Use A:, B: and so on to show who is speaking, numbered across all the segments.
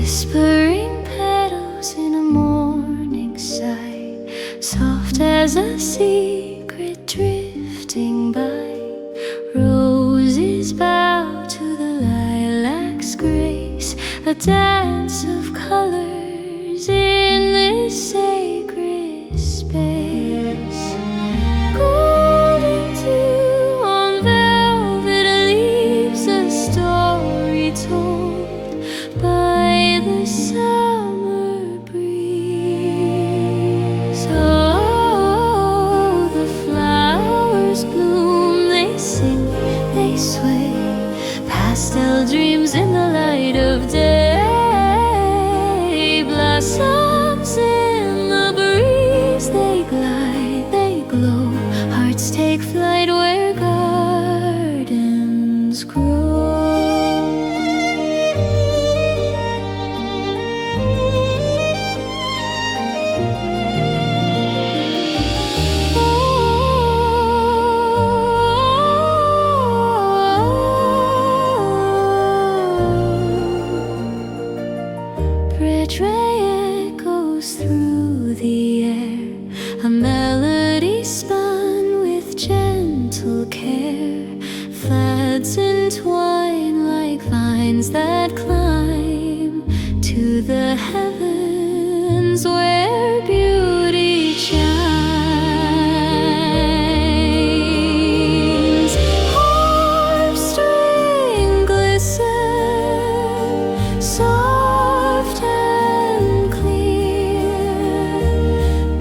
A: Whispering petals in a morning sigh, soft as a secret drifting by. Roses bow to the lilac's grace, a dance of colors in this sacred space. Golden dew on velvet leaves, a story told by the summer breeze. Oh, the flowers bloom, they sing, they sway, pastel dreams in the light of day. Blossoms in the breeze, they glide, they glow, hearts take flight where gardens grow. Bridge ray echoes through the air, a melody spun with gentle care. Threads entwine like vines that climb to the heavens where beauty shines. Harp string glisten, soft and clear.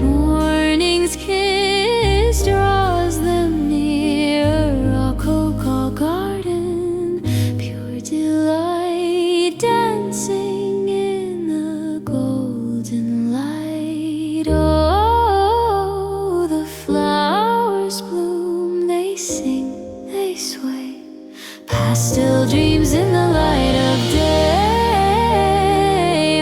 A: Morning's kiss draws them near. Rococo garden, pure delight, dancing in the golden light. Oh, the flowers bloom, they sing, they sway, pastel dreams in the light of day.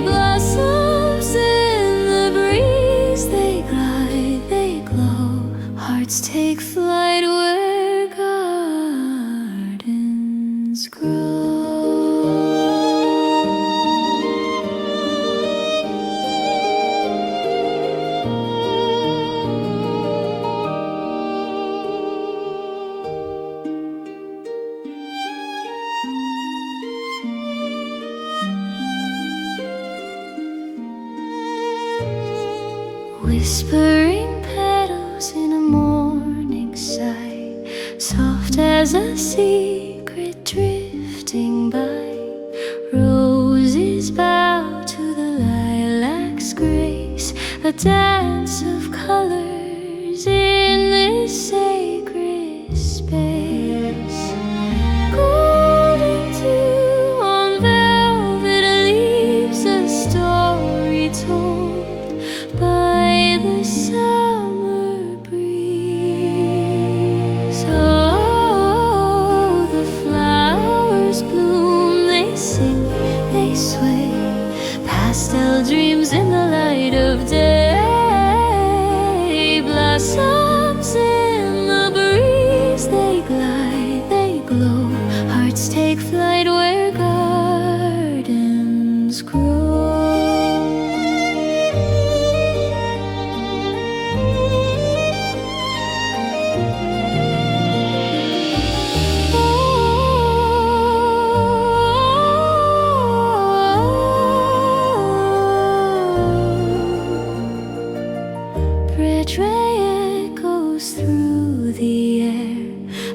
A: Blossoms in the breeze, they glide, they glow, hearts take flight where gardens grow. Whispering petals in a morning sigh, soft as a secret drifting by. Roses bow to the lilac's grace, a dance of colors in this sacred space. Golden dew on velvet leaves, a story told by the summer breeze. Oh, the flowers bloom, they sing, they sway, pastel dreams in the light of day. Blossoms in the breeze, they glide, they glow, hearts take flight where gardens grow. Bridge ray echoes through the air,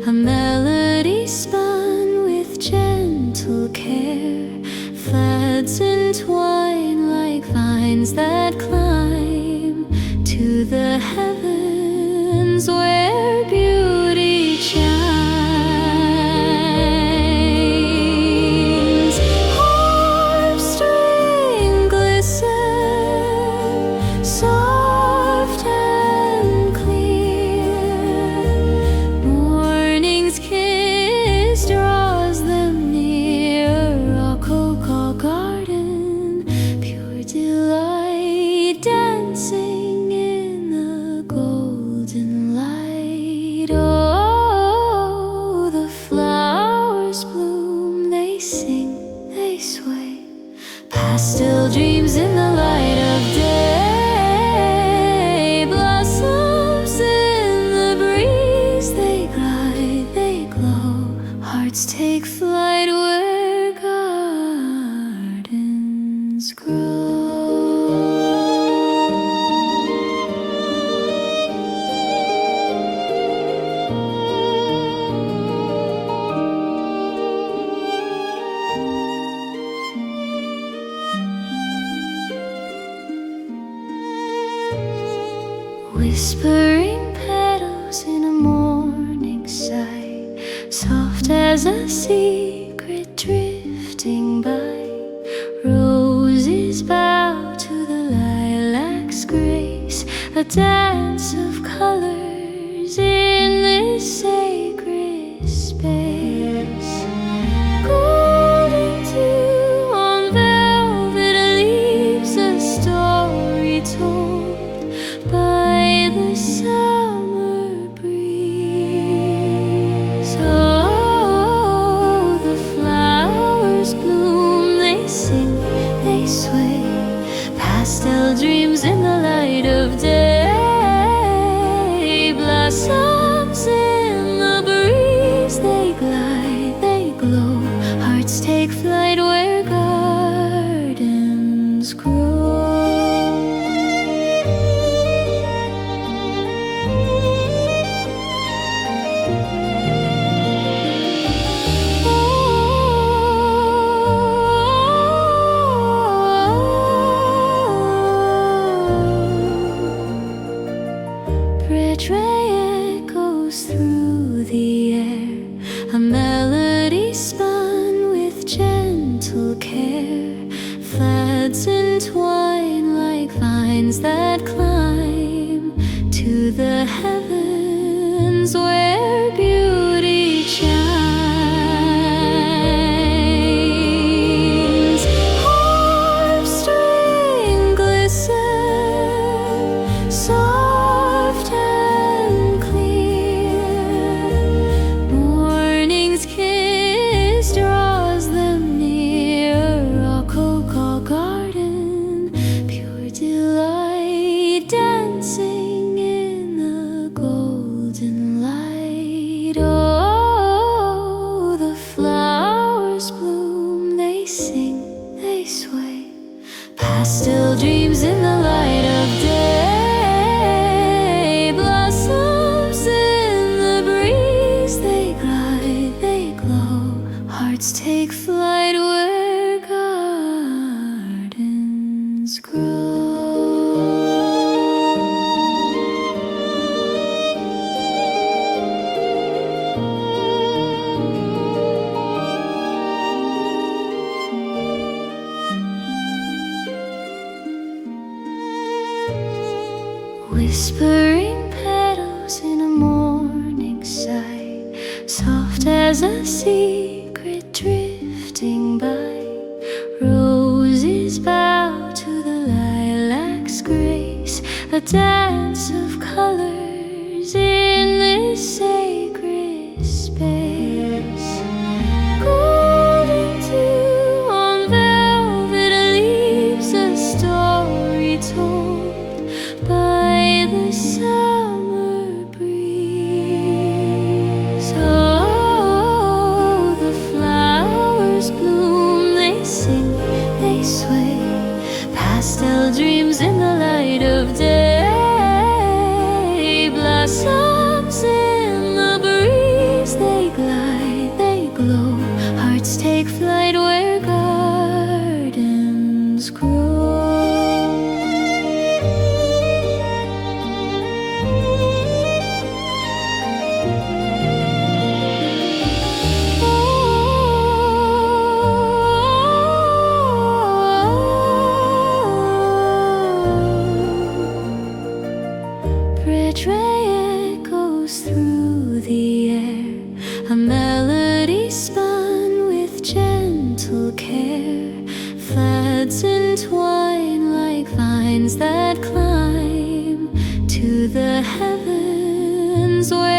A: a melody spun with gentle care. Threads entwine like vines that climb to the heavens where beauty shines. Harp string glisten, soft and clear. Morning's kiss draws them near. Rococo garden, pure delight, dancing in the golden light. Whispering petals in a morning sigh, soft as a secret drifting by. Roses bow to the lilac's grace, a dance of colors in this sacred space. Golden dew on velvet leaves, a story told by the summer breeze. Oh, the flowers bloom, they sing, they sway, pastel dreams in the light of day. Blossoms in the breeze, they glide, they glow. Hearts take flight where gardens grow. Bridge echoes through the air, a melody spun with gentle care. Threads entwine like vines that climb to the heavens where beauty shines. Harp string glisten, soft and clear. Morning's kiss draws them near. Rococo garden, pure delight, dancing in the golden light. Oh, the flowers bloom, they sing, they sway, pastel dreams in the light of day. Blossoms in the breeze, they glide, they glow. Hearts take flight where gardens grow. Whispering petals in a morning sigh, soft as a secret drifting by. Roses bow to the lilac's grace, a dance of colors in this sacred space. Golden dew on velvet leaves, a story told by the summer breeze. Oh, the flowers bloom, they sing, they sway, pastel dreams in the light of day. Blossoms in the breeze, they glide, they glow. Hearts take flight where gardens grow. Bridge echoes through the air, a melody spun with gentle care. Threads entwine like vines that climb to the heavens where